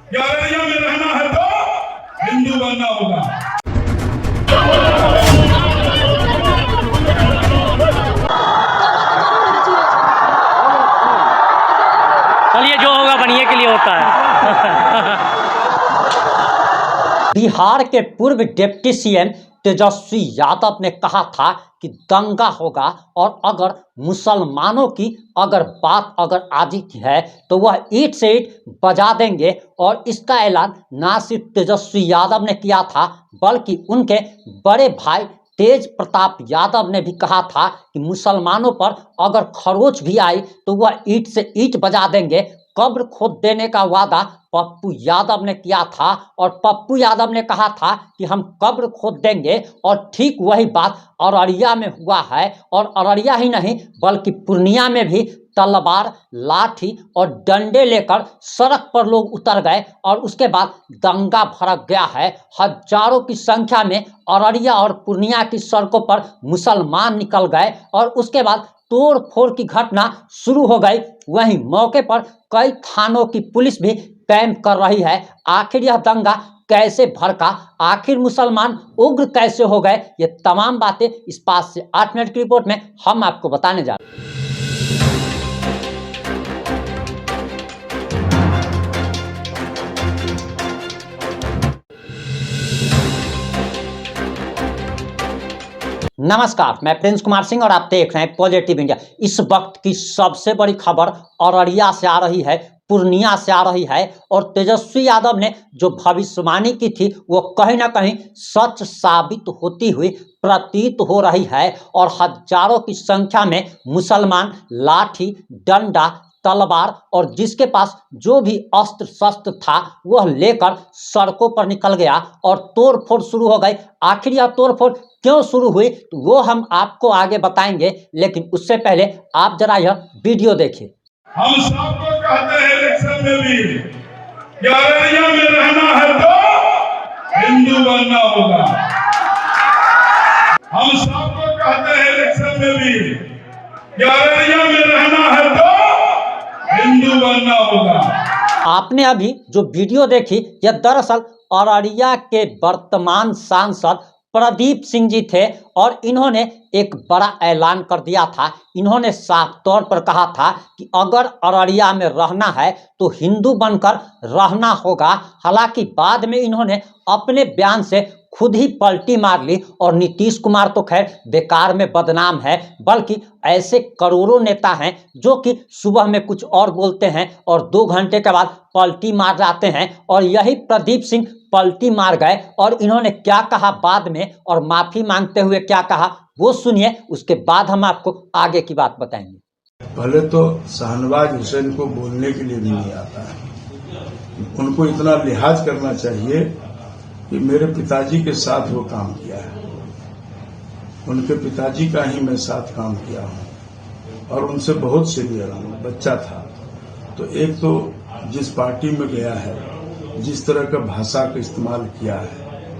कि अररिया में रहना है तो हिंदू बनना होगा। चलिए, जो होगा बनिए के लिए होता है। बिहार के पूर्व डिप्टी सीएम तेजस्वी यादव ने कहा था कि दंगा होगा और अगर मुसलमानों की बात आती है तो वह ईंट से ईंट बजा देंगे। और इसका ऐलान ना सिर्फ तेजस्वी यादव ने किया था बल्कि उनके बड़े भाई तेज प्रताप यादव ने भी कहा था कि मुसलमानों पर अगर खरोच भी आई तो वह ईंट से ईंट बजा देंगे। कब्र खोद देने का वादा पप्पू यादव ने किया था और पप्पू यादव ने कहा था कि हम कब्र खोद देंगे। और ठीक वही बात अररिया में हुआ है। और अररिया ही नहीं बल्कि पूर्णिया में भी तलवार, लाठी और डंडे लेकर सड़क पर लोग उतर गए और उसके बाद दंगा भड़क गया है। हजारों की संख्या में अररिया और पूर्णिया की सड़कों पर मुसलमान निकल गए और उसके बाद तोड़ फोड़ की घटना शुरू हो गई। वहीं मौके पर कई थानों की पुलिस भी कैंप कर रही है। आखिर यह दंगा कैसे भड़का, आखिर मुसलमान उग्र कैसे हो गए, ये तमाम बातें इस 5 से 8 मिनट की रिपोर्ट में हम आपको बताने जा रहे हैं। नमस्कार, मैं प्रिंस कुमार सिंह और आप देख रहे हैं पॉजिटिव इंडिया। इस वक्त की सबसे बड़ी खबर अररिया से आ रही है, पूर्णिया से आ रही है और तेजस्वी यादव ने जो भविष्यवाणी की थी वो कहीं ना कहीं सच साबित होती हुई प्रतीत हो रही है। और हजारों की संख्या में मुसलमान लाठी, डंडा, तलवार और जिसके पास जो भी अस्त्र शस्त्र था वह लेकर सड़कों पर निकल गया और तोड़ फोड़ शुरू हो गई। आखिर यह तोड़ फोड़ क्यों शुरू हुई तो वो हम आपको आगे बताएंगे, लेकिन उससे पहले आप जरा यह वीडियो देखिए। हम सबको कहते हैं इलेक्शन में भी कि अररिया में रहना है तो हिंदू बनना होगा। हम सबको कहते हैं इलेक्शन में भी कि अररिया में रहना है तो हिंदू बनना होगा। आपने अभी जो वीडियो देखी यह दरअसल अररिया के वर्तमान सांसद प्रदीप सिंह जी थे और इन्होंने एक बड़ा ऐलान कर दिया था। इन्होंने साफ तौर पर कहा था कि अगर अररिया में रहना है तो हिंदू बनकर रहना होगा। हालांकि बाद में इन्होंने अपने बयान से खुद ही पलटी मार ली और नीतीश कुमार तो खैर बेकार में बदनाम है, बल्कि ऐसे करोड़ों नेता हैं जो कि सुबह में कुछ और बोलते हैं और 2 घंटे के बाद पलटी मार जाते हैं। और यही प्रदीप सिंह पलटी मार गए और इन्होंने क्या कहा बाद में और माफी मांगते हुए क्या कहा वो सुनिए, उसके बाद हम आपको आगे की बात बताएंगे। पहले तो शाहनवाज हुसैन को बोलने के लिए भी नहीं आता है। उनको इतना लिहाज करना चाहिए कि मेरे पिताजी के साथ वो काम किया है, उनके पिताजी का ही मैं साथ काम किया हूं और उनसे बहुत सीनियर हूं। बच्चा था तो एक तो जिस पार्टी में गया है, जिस तरह का भाषा का इस्तेमाल किया है,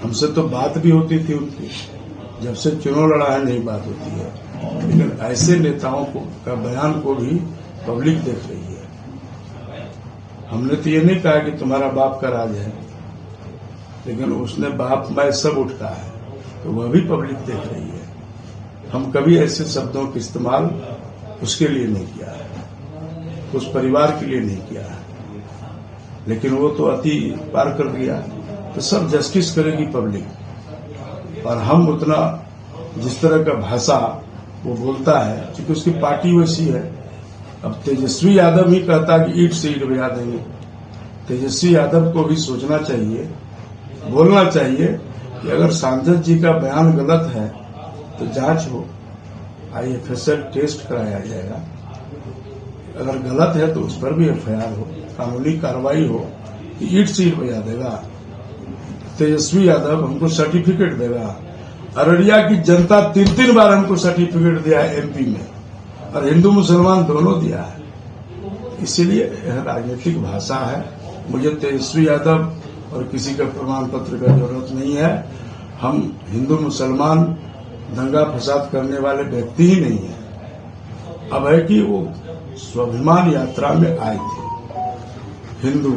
हमसे तो बात भी होती थी उनकी, जब से चुनाव लड़ा है नहीं बात होती है, लेकिन ऐसे नेताओं का बयान को भी पब्लिक देख रही है। हमने तो ये नहीं कहा कि तुम्हारा बाप का राज है, लेकिन उसने बाप मैं सब उठता है तो वह भी पब्लिक देख रही है। हम कभी ऐसे शब्दों का इस्तेमाल उसके लिए नहीं किया है, उस परिवार के लिए नहीं किया है, लेकिन वो तो अति पार कर दिया। तो सब जस्टिस करेगी पब्लिक। और हम उतना जिस तरह का भाषा वो बोलता है क्योंकि उसकी पार्टी वैसी है। अब तेजस्वी यादव ही कहता कि ईंट से ईंट बजा देंगे। तेजस्वी यादव को भी सोचना चाहिए, बोलना चाहिए कि अगर सांसद जी का बयान गलत है तो जांच हो, IFSL टेस्ट कराया जाएगा। अगर गलत है तो उस पर भी FIR हो, कानूनी कार्रवाई हो कि ईंट से ईंट बजा देगा। तेजस्वी यादव हमको सर्टिफिकेट देगा। अररिया की जनता 3 बार हमको सर्टिफिकेट दिया है MP में, और हिंदू मुसलमान दोनों दिया है। इसीलिए यह राजनीतिक भाषा है। मुझे तेजस्वी यादव और किसी का प्रमाण पत्र का जरूरत नहीं है। हम हिंदू मुसलमान दंगा फसाद करने वाले व्यक्ति ही नहीं है। अब है कि वो स्वाभिमान यात्रा में आए थे हिंदू,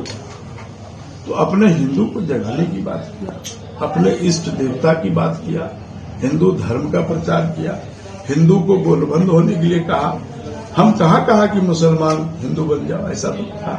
तो अपने हिंदू को जगाने की बात किया, अपने इष्ट देवता की बात किया, हिंदू धर्म का प्रचार किया, हिंदू को गोलबंद होने के लिए कहा। हम कहा कि मुसलमान हिंदू बन जाओ, ऐसा तो था।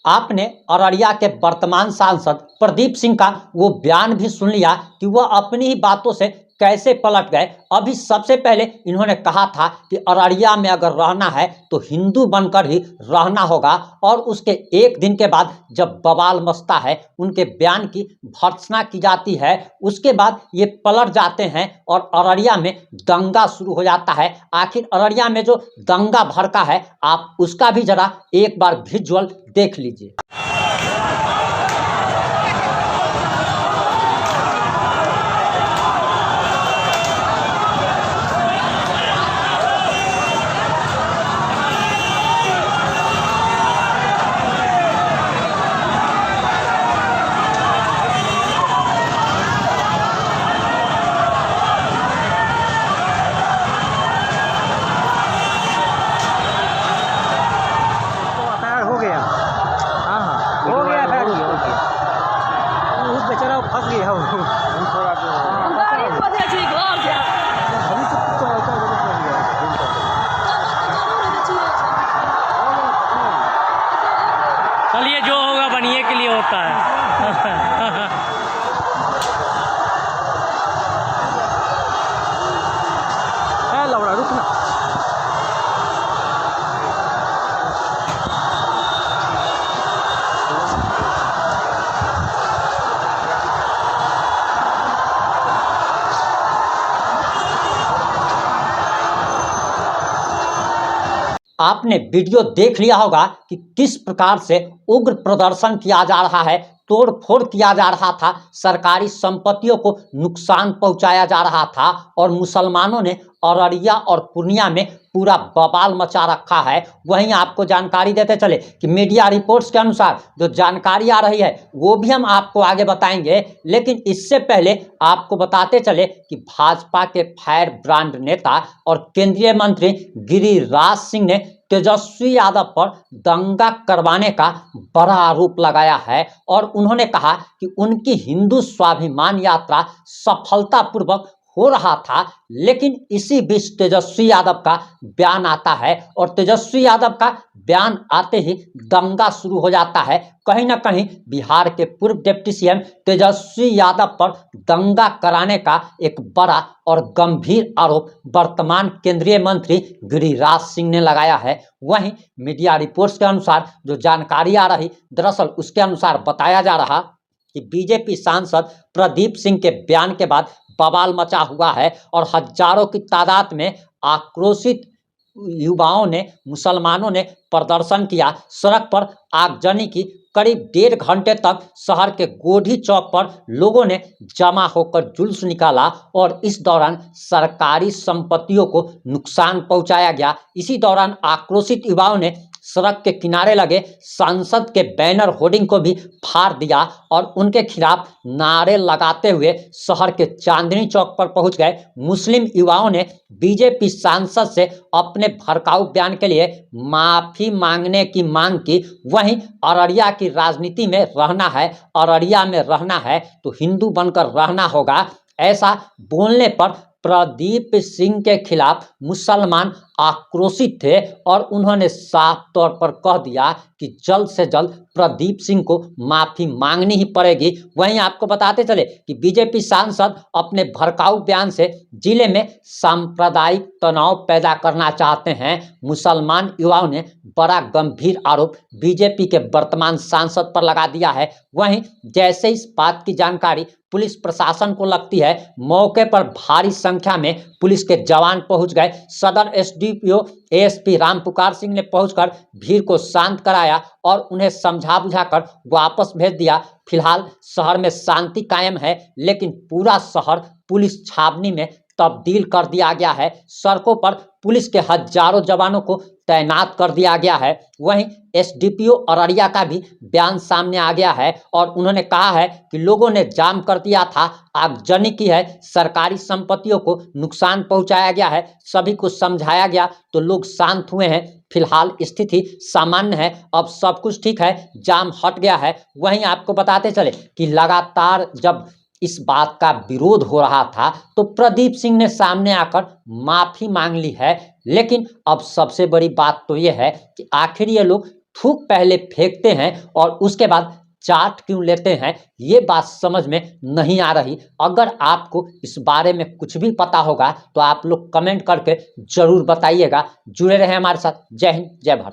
आपने अररिया के वर्तमान सांसद प्रदीप सिंह का वो बयान भी सुन लिया कि वह अपनी ही बातों से कैसे पलट गए। अभी सबसे पहले इन्होंने कहा था कि अररिया में अगर रहना है तो हिंदू बनकर ही रहना होगा, और उसके एक दिन के बाद जब बवाल मचता है, उनके बयान की भर्त्सना की जाती है, उसके बाद ये पलट जाते हैं और अररिया में दंगा शुरू हो जाता है। आखिर अररिया में जो दंगा भड़का है, आप उसका भी जरा एक बार विजुअल देख लीजिए। हो गया, हाँ हाँ हो गया, उस बेचारा फंस गया वो। चलिए, जो होगा बनिए के लिए होता है। लवड़ा रुकना। आपने वीडियो देख लिया होगा कि किस प्रकार से उग्र प्रदर्शन किया जा रहा है, तोड़फोड़ किया जा रहा था, सरकारी संपत्तियों को नुकसान पहुंचाया जा रहा था, और मुसलमानों ने अररिया और पूर्णिया में पूरा बवाल मचा रखा है। वहीं आपको जानकारी देते चले कि मीडिया रिपोर्ट्स के अनुसार जो जानकारी आ रही है वो भी हम आपको आगे बताएंगे, लेकिन इससे पहले आपको बताते चले कि भाजपा के फायर ब्रांड नेता और केंद्रीय मंत्री गिरिराज सिंह ने तेजस्वी यादव पर दंगा करवाने का बड़ा आरोप लगाया है, और उन्होंने कहा कि उनकी हिंदू स्वाभिमान यात्रा सफलतापूर्वक हो रहा था। लेकिन इसी बीच तेजस्वी यादव का बयान आता है, और तेजस्वी यादव का बयान आते ही दंगा शुरू हो जाता है। कहीं ना कहीं बिहार के पूर्व डिप्टी सीएम तेजस्वी यादव पर दंगा कराने का एक बड़ा और गंभीर आरोप वर्तमान केंद्रीय मंत्री गिरिराज सिंह ने लगाया है। वहीं मीडिया रिपोर्ट्स के अनुसार जो जानकारी आ रही, दरअसल उसके अनुसार बताया जा रहा कि बीजेपी सांसद प्रदीप सिंह के बयान के बाद बवाल मचा हुआ है, और हजारों की तादाद में आक्रोशित युवाओं ने, मुसलमानों ने प्रदर्शन किया। सड़क पर आगजनी की। करीब 1.5 घंटे तक शहर के गोढ़ी चौक पर लोगों ने जमा होकर जुलूस निकाला, और इस दौरान सरकारी संपत्तियों को नुकसान पहुंचाया गया। इसी दौरान आक्रोशित युवाओं ने सड़क के किनारे लगे सांसद के बैनर होर्डिंग को भी फाड़ दिया, और उनके खिलाफ नारे लगाते हुए शहर के चांदनी चौक पर पहुंच गए। मुस्लिम युवाओं ने बीजेपी सांसद से अपने भड़काऊ बयान के लिए माफी मांगने की मांग की। वहीं अररिया की राजनीति में रहना है, अररिया में रहना है तो हिंदू बनकर रहना होगा, ऐसा बोलने पर प्रदीप सिंह के खिलाफ मुसलमान आक्रोशित थे, और उन्होंने साफ तौर पर कह दिया कि जल्द से जल्द प्रदीप सिंह को माफी मांगनी ही पड़ेगी। वहीं आपको बताते चले कि बीजेपी सांसद अपने भड़काऊ बयान से जिले में सांप्रदायिक तनाव पैदा करना चाहते हैं। मुसलमान युवाओं ने बड़ा गंभीर आरोप बीजेपी के वर्तमान सांसद पर लगा दिया है। वहीं जैसे इस बात की जानकारी पुलिस प्रशासन को लगती है, मौके पर भारी संख्या में पुलिस के जवान पहुंच गए। सदर एसडीपीओ एएसपी रामपुकार सिंह ने पहुंचकर भीड़ को शांत कराया और उन्हें समझा बुझाकर वापस भेज दिया। फिलहाल शहर में शांति कायम है, लेकिन पूरा शहर पुलिस छावनी में तब्दील कर दिया गया है। सड़कों पर पुलिस के हजारों जवानों को तैनात कर दिया गया है। वहीं एसडीपीओ अररिया का भी बयान सामने आ गया है, और उन्होंने कहा है कि लोगों ने जाम कर दिया था, आगजनी की है, सरकारी संपत्तियों को नुकसान पहुंचाया गया है, सभी को समझाया गया तो लोग शांत हुए हैं। फिलहाल स्थिति सामान्य है, अब सब कुछ ठीक है, जाम हट गया है। वहीं आपको बताते चले कि लगातार जब इस बात का विरोध हो रहा था तो प्रदीप सिंह ने सामने आकर माफी मांग ली है। लेकिन अब सबसे बड़ी बात तो यह है कि आखिर ये लोग थूक पहले फेंकते हैं और उसके बाद चाट क्यों लेते हैं, ये बात समझ में नहीं आ रही। अगर आपको इस बारे में कुछ भी पता होगा तो आप लोग कमेंट करके जरूर बताइएगा। जुड़े रहें हमारे साथ। जय हिंद, जय भारत।